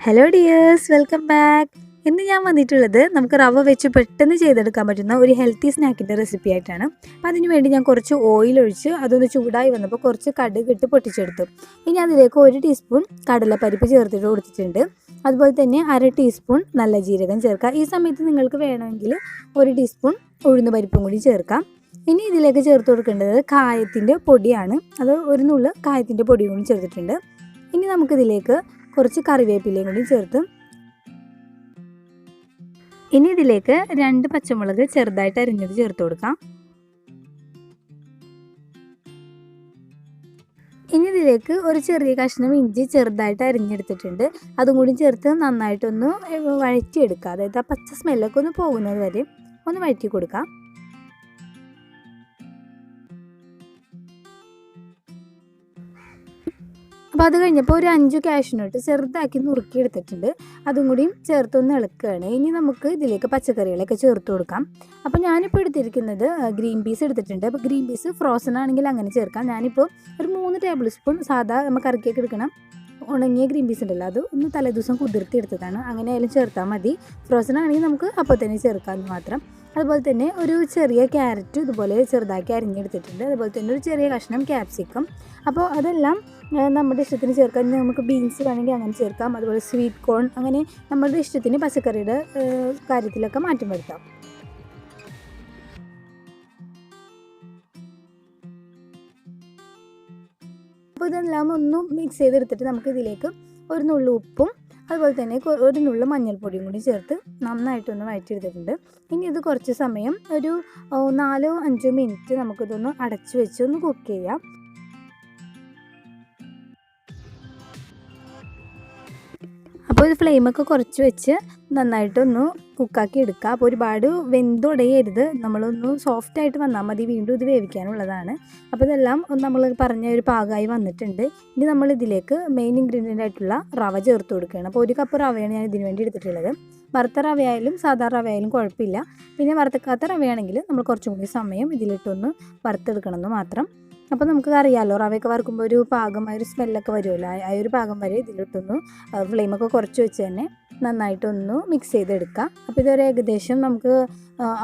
Hello dears, welcome back. ഇന്ന് ഞാൻ വന്നിട്ടുള്ളത് നമുക്ക് റവ വെച്ച് പെട്ടെന്ന് ചെയ്തെടുക്കാൻ പറ്റുന്ന ഒരു ഹെൽത്തി സ്നാക്കിൻ്റെ റെസിപ്പി ആയിട്ടാണ്. അപ്പോൾ അതിന് വേണ്ടി ഞാൻ കുറച്ച് ഓയിൽ ഒഴിച്ച് അതൊന്ന് ചൂടായി വന്നപ്പോൾ കുറച്ച് കടുക് ഇട്ട് പൊട്ടിച്ചെടുത്തു. ഇനി അതിലേക്ക് 1 ടീസ്പൂൺ കടലപ്പരിപ്പ് ചേർത്തിട്ട് കൊടുത്തിട്ടുണ്ട്. അതുപോലെ തന്നെ 1/2 ടീസ്പൂൺ നല്ല ജീരകം ചേർക്കാം. ഈ സമയത്ത് നിങ്ങൾക്ക് വേണമെങ്കിൽ 1 ടീസ്പൂൺ ഉഴുന്ന് പരിപ്പും കൂടി ചേർക്കാം. ഇനി ഇതിലേക്ക് ചേർത്ത് കൊടുക്കേണ്ടത് കായത്തിൻ്റെ പൊടിയാണ്. അത് ഒരു നുള്ള് കായത്തിൻ്റെ പൊടിയും കൂടി ചേർത്തിട്ടുണ്ട്. ഇനി നമുക്കിതിലേക്ക് കുറച്ച് കറിവേപ്പിലയും കൂടി ചേർത്ത് ഇനി ഇതിലേക്ക് 2 പച്ചമുളക് ചെറുതായിട്ട് അരിഞ്ഞത് ചേർത്ത് കൊടുക്കാം. ഇനി ഇതിലേക്ക് ഒരു ചെറിയ കഷ്ണം ഇഞ്ചി ചെറുതായിട്ട് അരിഞ്ഞെടുത്തിട്ടുണ്ട്. അതും കൂടി ചേർത്ത് നന്നായിട്ടൊന്ന് വഴറ്റിയെടുക്കുക. അതായത് ആ പച്ച സ്മെല്ലൊക്കെ ഒന്ന് പോകുന്നത് വരെ ഒന്ന് വഴറ്റി കൊടുക്കാം. അപ്പോൾ അത് കഴിഞ്ഞപ്പോൾ ഒരു 5 കാഷ്യൂനട്ട് ചെറുതാക്കി നുറുക്കി എടുത്തിട്ടുണ്ട്. അതും കൂടിയും ചേർത്തൊന്ന് ഇളക്കുകയാണ്. ഇനി നമുക്ക് ഇതിലേക്ക് പച്ചക്കറികളൊക്കെ ചേർത്ത് കൊടുക്കാം. അപ്പോൾ ഞാനിപ്പോൾ എടുത്തിരിക്കുന്നത് ഗ്രീൻ പീസ് എടുത്തിട്ടുണ്ട്. അപ്പോൾ ഗ്രീൻ പീസ് ഫ്രോസൺ ആണെങ്കിൽ അങ്ങനെ ചേർക്കാം. ഞാനിപ്പോൾ ഒരു 3 ടേബിൾ സ്പൂൺ സാധാ നമുക്ക് കറിക്കൊക്കെ എടുക്കണം ഉണങ്ങിയ ഗ്രീൻ പീസ് ഉണ്ടല്ലോ, അത് ഒന്ന് തലേദിവസം കുതിർത്തി എടുത്തതാണ്. അങ്ങനെ ആയാലും ചേർത്താൽ മതി. ഫ്രോസൺ ആണെങ്കിൽ നമുക്ക് അപ്പോൾ തന്നെ ചേർക്കാമെന്ന് മാത്രം. അതുപോലെ തന്നെ ഒരു ചെറിയ ക്യാരറ്റ് ഇതുപോലെ ചെറുതാക്കി അരിഞ്ഞെടുത്തിട്ടുണ്ട്. അതുപോലെ തന്നെ ഒരു ചെറിയ കഷ്ണം ക്യാപ്സിക്കം. അപ്പോൾ അതെല്ലാം നമ്മുടെ ഇഷ്ടത്തിന് ചേർക്കാം. നമുക്ക് ബീൻസ് വേണമെങ്കിൽ അങ്ങനെ ചേർക്കാം. അതുപോലെ സ്വീറ്റ് കോൺ, അങ്ങനെ നമ്മുടെ ഇഷ്ടത്തിന് പച്ചക്കറിയുടെ കാര്യത്തിലൊക്കെ മാറ്റം വരുത്താം. അപ്പോൾ ഇതെല്ലാം ഒന്ന് മിക്സ് ചെയ്തെടുത്തിട്ട് നമുക്ക് ഇതിലേക്ക് ഒരു നുള്ളു ഉപ്പും അതുപോലെ തന്നെ ഒരു നുള്ളു മഞ്ഞൾപ്പൊടിയും കൂടി ചേർത്ത് നന്നായിട്ടൊന്ന് വഴറ്റിയെടുത്തിട്ടുണ്ട്. ഇനി ഇത് കുറച്ച് സമയം ഒരു 4-5 മിനിറ്റ് നമുക്കിതൊന്ന് അടച്ചു വെച്ച് ഒന്ന് കുക്ക് ചെയ്യാം. അപ്പോൾ ഇത് ഫ്ലെയിമൊക്കെ കുറച്ച് വെച്ച് നന്നായിട്ടൊന്ന് കുക്കാക്കി എടുക്കുക. അപ്പോൾ ഒരുപാട് വെന്തുടയരുത്, നമ്മളൊന്ന് സോഫ്റ്റായിട്ട് വന്നാൽ മതി. വീണ്ടും ഇത് വേവിക്കാനുള്ളതാണ്. അപ്പോൾ ഇതെല്ലാം നമ്മൾ പറഞ്ഞ ഒരു പാകമായി വന്നിട്ടുണ്ട്. ഇനി നമ്മൾ ഇതിലേക്ക് മെയിൻ ഇൻഗ്രീഡിയൻ്റ് ആയിട്ടുള്ള റവ ചേർത്ത് കൊടുക്കുകയാണ്. അപ്പോൾ 1 കപ്പ് റവയാണ് ഞാൻ ഇതിന് വേണ്ടി എടുത്തിട്ടുള്ളത്. വറുത്ത റവയായാലും സാധാരണ റവയായാലും കുഴപ്പമില്ല. പിന്നെ വറുത്തക്കാത്ത റവയാണെങ്കിൽ നമ്മൾ കുറച്ചും കൂടി സമയം ഇതിലിട്ടൊന്ന് വറുത്തെടുക്കണമെന്ന് മാത്രം. അപ്പോൾ നമുക്ക് അറിയാമല്ലോ, റവയൊക്കെ വറുക്കുമ്പോൾ ഒരു പാകമായൊരു സ്മെല്ലൊക്കെ വരുമല്ലോ, ആ ഒരു പാകം വരെ ഇതിലിട്ടൊന്ന് ഫ്ലെയിമൊക്കെ കുറച്ച് വെച്ച് തന്നെ നന്നായിട്ടൊന്ന് മിക്സ് ചെയ്തെടുക്കാം. അപ്പോൾ ഇതൊരു ഏകദേശം നമുക്ക്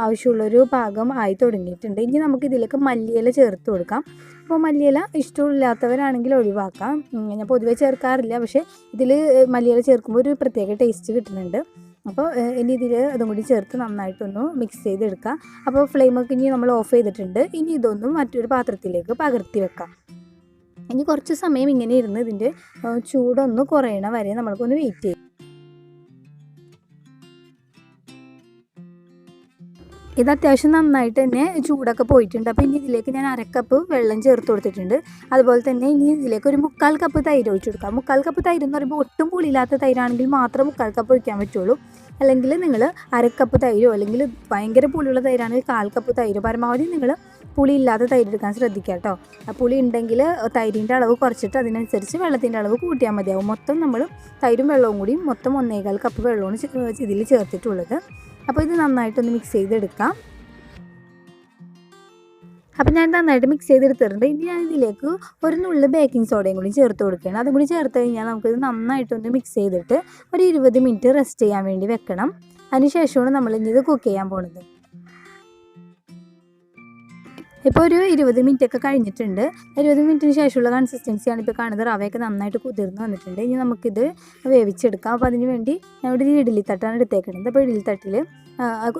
ആവശ്യമുള്ളൊരു പാകം ആയി തുടങ്ങിയിട്ടുണ്ട്. ഇനി നമുക്ക് ഇതിലേക്ക് മല്ലിയില ചേർത്ത് കൊടുക്കാം. അപ്പോൾ മല്ലിയില ഇഷ്ടമില്ലാത്തവരാണെങ്കിൽ ഒഴിവാക്കാം. ഞാൻ പൊതുവേ ചേർക്കാറില്ല, പക്ഷേ ഇതിൽ മല്ലിയില ചേർക്കുമ്പോൾ ഒരു പ്രത്യേക ടേസ്റ്റ് കിട്ടുന്നുണ്ട്. അപ്പോൾ ഇനി ഇതിൽ അതും കൂടി ചേർത്ത് നന്നായിട്ടൊന്ന് മിക്സ് ചെയ്തെടുക്കുക. അപ്പോൾ ഫ്ലെയിമൊക്കെ ഇനി നമ്മൾ ഓഫ് ചെയ്തിട്ടുണ്ട്. ഇനി ഇതൊന്നും മറ്റൊരു പാത്രത്തിലേക്ക് പകർത്തി വെക്കാം. ഇനി കുറച്ച് സമയം ഇങ്ങനെ ഇരുന്ന് ഇതിൻ്റെ ചൂടൊന്ന് കുറയണ വരെ നമ്മൾക്കൊന്ന് വെയിറ്റ് ചെയ്യും. ഇത് അത്യാവശ്യം നന്നായിട്ട് തന്നെ ചൂടൊക്കെ പോയിട്ടുണ്ട്. അപ്പോൾ ഇനി ഇതിലേക്ക് ഞാൻ 1/2 കപ്പ് വെള്ളം ചേർത്ത് കൊടുത്തിട്ടുണ്ട്. അതുപോലെ തന്നെ ഇനി ഇതിലേക്ക് ഒരു 1/4 കപ്പ് തൈര് ഒഴിച്ച് കൊടുക്കാം. 1/4 കപ്പ് തൈര് എന്ന് പറയുമ്പോൾ ഒട്ടും പുളിയില്ലാത്ത തൈരാണെങ്കിൽ മാത്രം 1/4 കപ്പ് ഒഴിക്കാൻ പറ്റുള്ളൂ. അല്ലെങ്കിൽ നിങ്ങൾ 1/2 കപ്പ് തൈരോ അല്ലെങ്കിൽ ഭയങ്കര പുളിയുള്ള തൈരാണെങ്കിൽ 1/4 കപ്പ് തൈര്. പരമാവധി നിങ്ങൾ പുളിയില്ലാത്ത തൈര് എടുക്കാൻ ശ്രദ്ധിക്കുക കേട്ടോ. പുളി ഉണ്ടെങ്കിൽ തൈരിൻ്റെ അളവ് കുറച്ചിട്ട് അതിനനുസരിച്ച് വെള്ളത്തിൻ്റെ അളവ് കൂട്ടിയാൽ മതിയാവും. മൊത്തം നമ്മൾ തൈരും വെള്ളവും കൂടി മൊത്തം 1/4 കപ്പ് വെള്ളമാണ് ഇതിൽ ചേർത്തിട്ടുള്ളത്. അപ്പോൾ ഇത് നന്നായിട്ടൊന്ന് മിക്സ് ചെയ്തെടുക്കാം. അപ്പോൾ ഞാൻ നന്നായിട്ട് മിക്സ് ചെയ്തെടുത്തിട്ടുണ്ട്. ഇനി ഞാൻ ഇതിലേക്ക് ഒരു നുള്ളു ബേക്കിംഗ് സോഡയും കൂടി ചേർത്ത് കൊടുക്കുകയാണ്. അതും കൂടി ചേർത്ത് കഴിഞ്ഞാൽ നമുക്കിത് നന്നായിട്ടൊന്ന് മിക്സ് ചെയ്തിട്ട് ഒരു 20 മിനിറ്റ് റെസ്റ്റ് ചെയ്യാൻ വേണ്ടി വെക്കണം. അതിനുശേഷമാണ് നമ്മൾ ഇനി ഇത് കുക്ക് ചെയ്യാൻ പോകുന്നത്. ഇപ്പോൾ ഒരു 20 മിനിറ്റ് ഒക്കെ കഴിഞ്ഞിട്ടുണ്ട്. 20 മിനിറ്റിന് ശേഷമുള്ള കൺസിസ്റ്റൻസിയാണ് ഇപ്പോൾ കാണുന്നത്. റവയൊക്കെ നന്നായിട്ട് കുതിർന്ന് വന്നിട്ടുണ്ട്. ഇനി നമുക്കിത് വേവിച്ചെടുക്കാം. അപ്പോൾ അതിന് വേണ്ടി ഞാൻ ഇവിടെ ഇഡ്ഡലി തട്ടാണ് എടുത്തേക്കുന്നത്. അപ്പോൾ ഇഡ്ഡലി തട്ടിൽ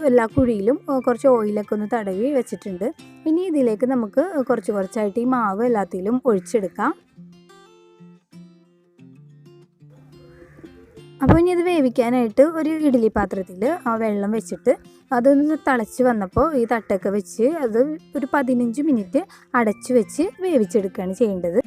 എല്ലാ കുഴിയിലും കുറച്ച് ഓയിലൊക്കെ ഒന്ന് തടവി വെച്ചിട്ടുണ്ട്. ഇനി ഇതിലേക്ക് നമുക്ക് കുറച്ച് കുറച്ചായിട്ട് ഈ മാവ് എല്ലാത്തിലും ഒഴിച്ചെടുക്കാം. അപ്പോൾ ഇനി ഇത് വേവിക്കാനായിട്ട് ഒരു ഇഡ്ഡലി പാത്രത്തിൽ വെള്ളം വെച്ചിട്ട് അതൊന്ന് തിളച്ച് വന്നപ്പോൾ ഈ തട്ടൊക്കെ വെച്ച് അത് ഒരു 15 മിനിറ്റ് അടച്ച് വെച്ച് വേവിച്ചെടുക്കുകയാണ് ചെയ്യേണ്ടത്.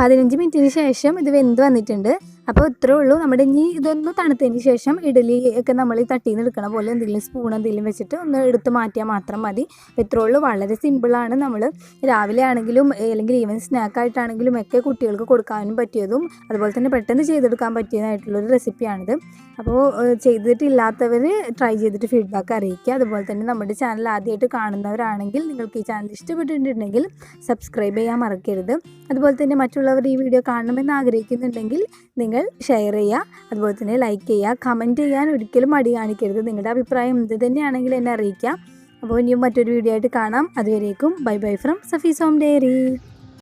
15 മിനിറ്റിന് ശേഷം ഇത് വെന്ത് വന്നിട്ടുണ്ട്. അപ്പോൾ ഇത്രേ ഉള്ളൂ. നമ്മുടെ ഇനി ഇതൊന്ന് തണുത്തതിന് ശേഷം ഇഡലി ഒക്കെ നമ്മൾ ഈ തട്ടിയിൽ നിന്ന് എടുക്കണ പോലെ എന്തെങ്കിലും സ്പൂൺ എന്തെങ്കിലും വെച്ചിട്ട് ഒന്ന് എടുത്ത് മാറ്റിയാൽ മാത്രം മതി. അപ്പോൾ ഇത്രേ ഉള്ളൂ. വളരെ സിമ്പിളാണ്. നമ്മൾ രാവിലെ ആണെങ്കിലും അല്ലെങ്കിൽ ഈവൻ സ്നാക്കായിട്ടാണെങ്കിലും ഒക്കെ കുട്ടികൾക്ക് കൊടുക്കാനും പറ്റിയതും അതുപോലെ തന്നെ പെട്ടെന്ന് ചെയ്തെടുക്കാൻ പറ്റിയതായിട്ടുള്ളൊരു റെസിപ്പിയാണിത്. അപ്പോൾ ചെയ്തിട്ടില്ലാത്തവർ ട്രൈ ചെയ്തിട്ട് ഫീഡ്ബാക്ക് അറിയിക്കുക. അതുപോലെ തന്നെ നമ്മുടെ ചാനൽ ആദ്യമായിട്ട് കാണുന്നവരാണെങ്കിൽ നിങ്ങൾക്ക് ഈ ചാനൽ ഇഷ്ടപ്പെട്ടിട്ടുണ്ടെങ്കിൽ സബ്സ്ക്രൈബ് ചെയ്യാൻ മറക്കരുത്. അതുപോലെ തന്നെ മറ്റുള്ളവർ ഈ വീഡിയോ കാണണമെന്ന് ആഗ്രഹിക്കുന്നുണ്ടെങ്കിൽ നിങ്ങൾ ഷെയർ ചെയ്യുക. അതുപോലെ തന്നെ ലൈക്ക് ചെയ്യുക. കമൻറ്റ് ചെയ്യാൻ ഒരിക്കലും മടി കാണിക്കരുത്. നിങ്ങളുടെ അഭിപ്രായം എന്ത് തന്നെയാണെങ്കിലും എന്നെ അറിയിക്കുക. അപ്പോൾ ഇനിയും മറ്റൊരു വീഡിയോ ആയിട്ട് കാണാം. അതുവരേക്കും bye bye from Safees home diary.